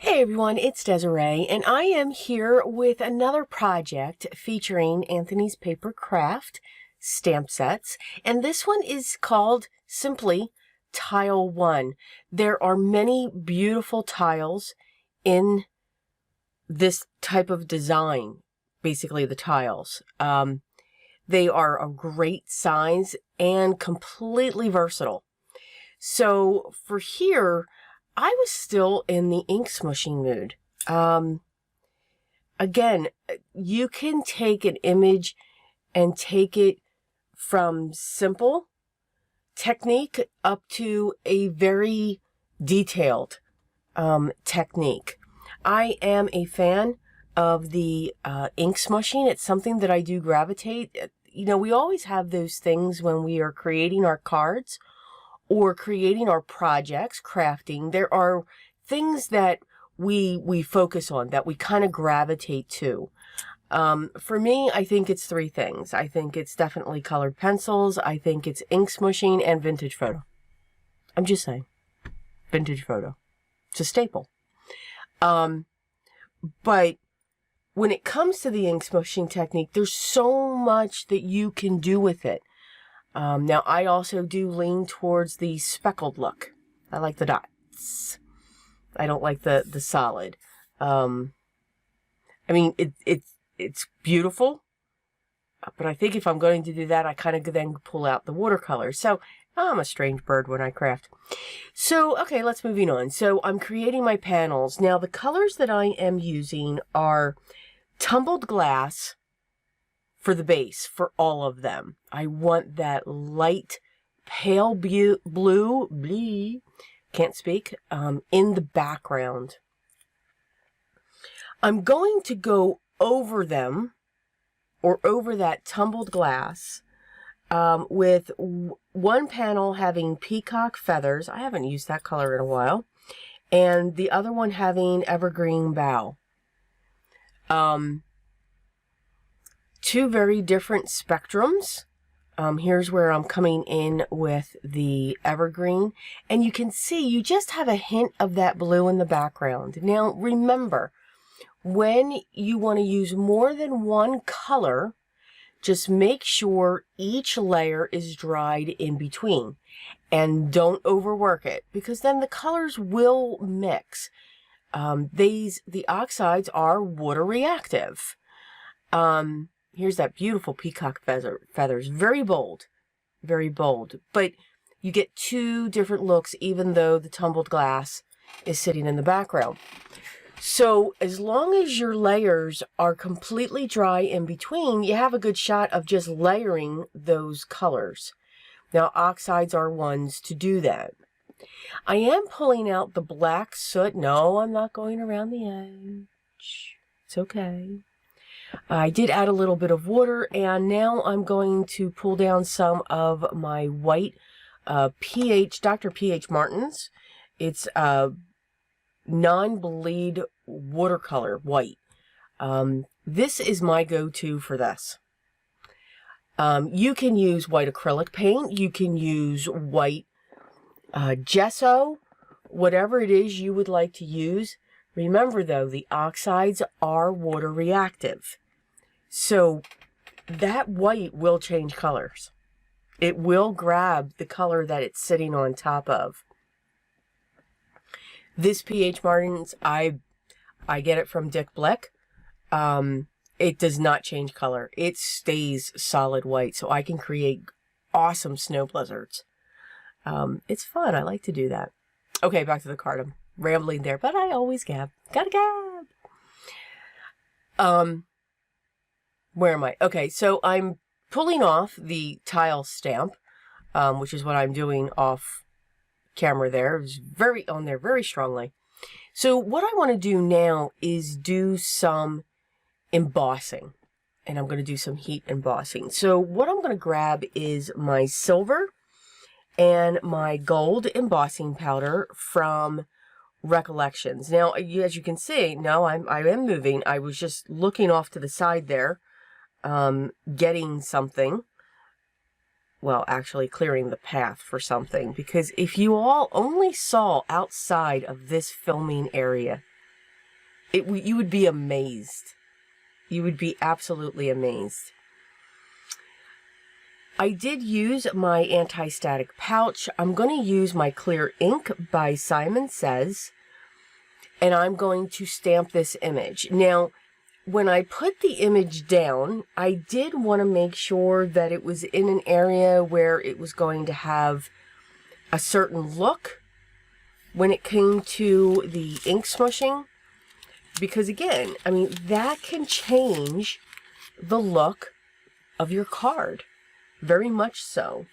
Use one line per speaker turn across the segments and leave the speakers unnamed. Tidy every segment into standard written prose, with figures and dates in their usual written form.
Hey everyone, it's Desiree, and I am here with another project featuring Anthony's Paper Craft stamp sets, and this one is called simply Tile 1. There are many beautiful tiles in this type of design, basically the tiles. They are a great size and completely versatile. So for here, I was still in the ink smooshing mood. Again, you can take an image and take it from simple technique up to a very detailed technique. I am a fan of the ink smooshing. It's something that I do gravitate. You know, we always have those things when we are creating our cards or creating our projects, crafting. There are things that we focus on, that we kind of gravitate to. For me, I think it's three things. I think it's definitely colored pencils. I think it's ink smooshing and vintage photo. I'm just saying. Vintage photo. It's a staple. But when it comes to the ink smooshing technique, there's so much that you can do with it. Now, I also do lean towards the speckled look. I like the dots. I don't like the solid. I mean, it's beautiful, but I think if I'm going to do that, I kind of then pull out the watercolor. So I'm a strange bird when I craft. So, okay, let's moving on. So I'm creating my panels. Now, the colors that I am using are tumbled glass for the base, for all of them. I want that light pale blue, can't speak, in the background. I'm going to go over them, or over that tumbled glass, with one panel having peacock feathers. I haven't used that color in a while. And the other one having evergreen bough. Two very different spectrums. Here's where I'm coming in with the evergreen. And you can see you just have a hint of that blue in the background. Now, remember, when you want to use more than one color, just make sure each layer is dried in between. And don't overwork it, because then the colors will mix. The oxides are water reactive. Here's that beautiful peacock feathers. Very bold. Very bold. But you get two different looks, even though the tumbled glass is sitting in the background. So as long as your layers are completely dry in between, you have a good shot of just layering those colors. Now, oxides are ones to do that. I am pulling out the black soot. No, I'm not going around the edge. It's okay. I did add a little bit of water, and now I'm going to pull down some of my white Dr. P.H. Martin's. It's non-bleed watercolor white. This is my go-to for this. You can use white acrylic paint. You can use white gesso, whatever it is you would like to use. Remember, though, the oxides are water reactive. So that white will change colors. It will grab the color that it's sitting on top of. This P.H. Martin's, I get it from Dick Blick. It does not change color. It stays solid white, so I can create awesome snow blizzards. It's fun. I like to do that. Okay, back to the card. I'm rambling there, but I always gab. Gotta gab. Where am I? Okay, so I'm pulling off the tile stamp, which is what I'm doing off camera there. It's very on there very strongly. So what I want to do now is do some embossing, and I'm going to do some heat embossing. So what I'm going to grab is my silver and my gold embossing powder from Recollections. Now, as you can see, no, I am moving. I was just looking off to the side there, getting something. Well, actually clearing the path for something, because if you all only saw outside of this filming area, You would be amazed. You would be absolutely amazed. I did use my anti-static pouch. I'm going to use my clear ink by Simon Says, and I'm going to stamp this image. Now, when I put the image down, I did want to make sure that it was in an area where it was going to have a certain look when it came to the ink smushing. Because again, I mean, that can change the look of your card. Very much so.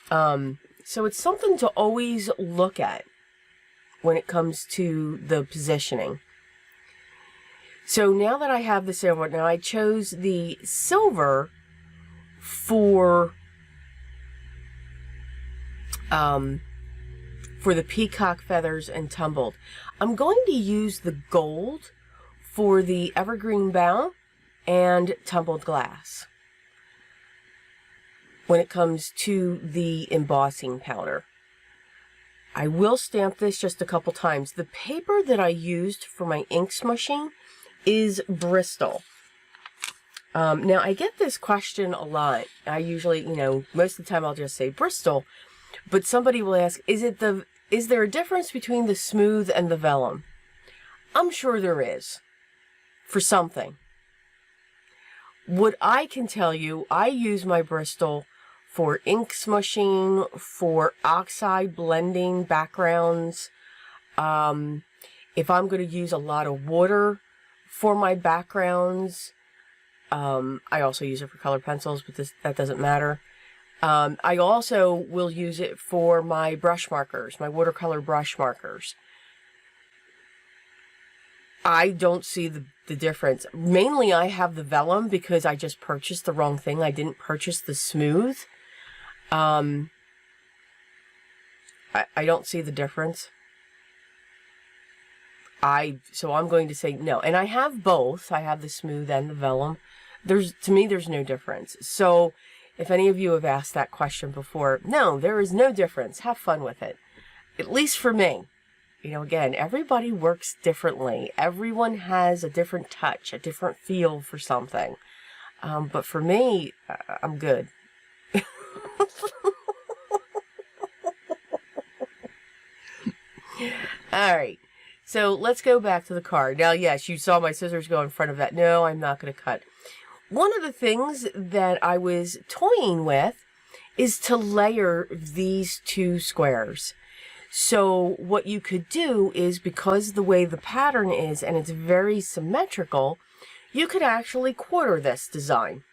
So it's something to always look at when it comes to the positioning. So now that I have the silver, now I chose the silver for the peacock feathers and tumbled. I'm going to use the gold for the evergreen bough and tumbled glass when it comes to the embossing powder. I will stamp this just a couple times. The paper that I used for my ink smushing is Bristol. Now, I get this question a lot. I usually, most of the time I'll just say Bristol, but somebody will ask, is there a difference between the smooth and the vellum? I'm sure there is, for something. What I can tell you, I use my Bristol for ink smushing, for oxide blending backgrounds. If I'm going to use a lot of water for my backgrounds, I also use it for color pencils, but that doesn't matter. I also will use it for my brush markers, my watercolor brush markers. I don't see the difference. Mainly I have the vellum because I just purchased the wrong thing. I didn't purchase the smooth. I don't see the difference. So I'm going to say no. And I have both. I have the smooth and the vellum. To me, there's no difference. So if any of you have asked that question before, no, there is no difference. Have fun with it. At least for me. Again, everybody works differently. Everyone has a different touch, a different feel for something. But for me, I'm good. All right. So let's go back to the card. Now, yes, you saw my scissors go in front of that. No, I'm not going to cut. One of the things that I was toying with is to layer these two squares. So what you could do is, because the way the pattern is and it's very symmetrical, you could actually quarter this design.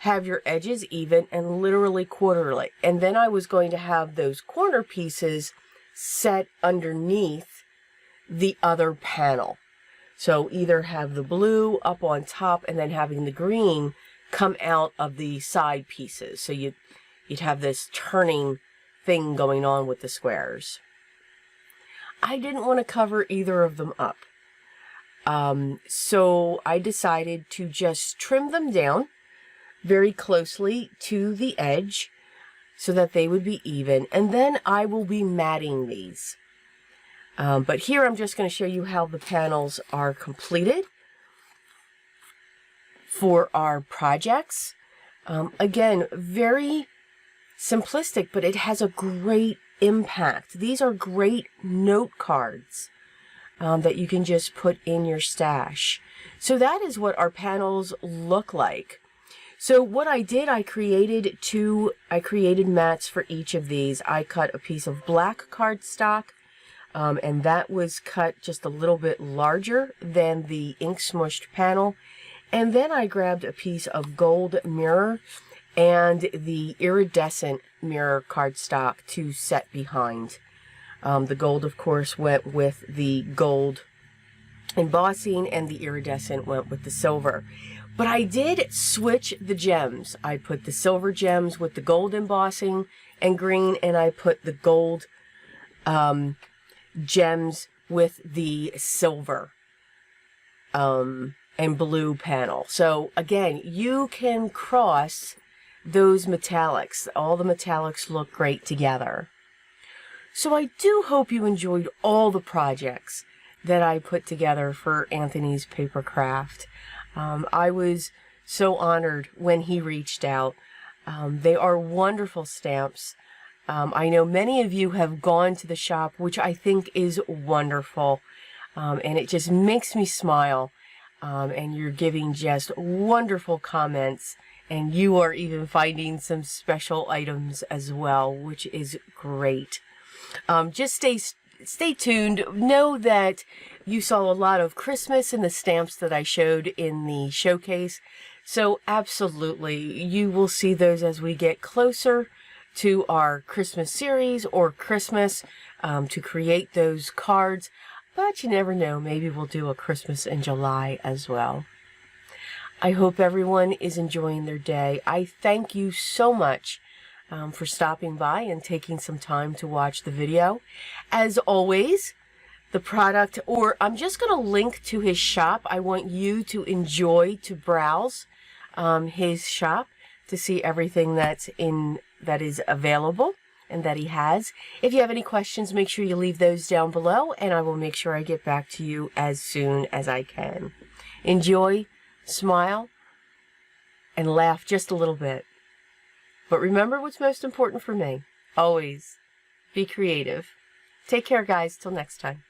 Have your edges even and literally quarter it. And then I was going to have those corner pieces set underneath the other panel. So either have the blue up on top and then having the green come out of the side pieces. So you'd have this turning thing going on with the squares. I didn't want to cover either of them up. So I decided to just trim them down very closely to the edge so that they would be even. And then I will be matting these. But here I'm just going to show you how the panels are completed for our projects. Again, very simplistic, but it has a great impact. These are great note cards that you can just put in your stash. So that is what our panels look like. So what I did, I created mats for each of these. I cut a piece of black cardstock, and that was cut just a little bit larger than the ink smushed panel. And then I grabbed a piece of gold mirror and the iridescent mirror cardstock to set behind. The gold, of course, went with the gold embossing, and the iridescent went with the silver. But I did switch the gems. I put the silver gems with the gold embossing and green, and I put the gold gems with the silver and blue panel. So again, you can cross those metallics. All the metallics look great together. So I do hope you enjoyed all the projects that I put together for Anthony's paper craft. I was so honored when he reached out. They are wonderful stamps. I know many of you have gone to the shop, which I think is wonderful. And it just makes me smile. And you're giving just wonderful comments. And you are even finding some special items as well, which is great. Just stay tuned. Know that you saw a lot of Christmas in the stamps that I showed in the showcase. So absolutely, you will see those as we get closer to our Christmas series or Christmas to create those cards. But you never know, maybe we'll do a Christmas in July as well. I hope everyone is enjoying their day. I thank you so much for stopping by and taking some time to watch the video. As always, the product, or I'm just going to link to his shop. I want you to enjoy, to browse his shop to see everything that is available and that he has. If you have any questions, make sure you leave those down below, and I will make sure I get back to you as soon as I can. Enjoy, smile, and laugh just a little bit. But remember what's most important for me. Always be creative. Take care, guys. Till next time.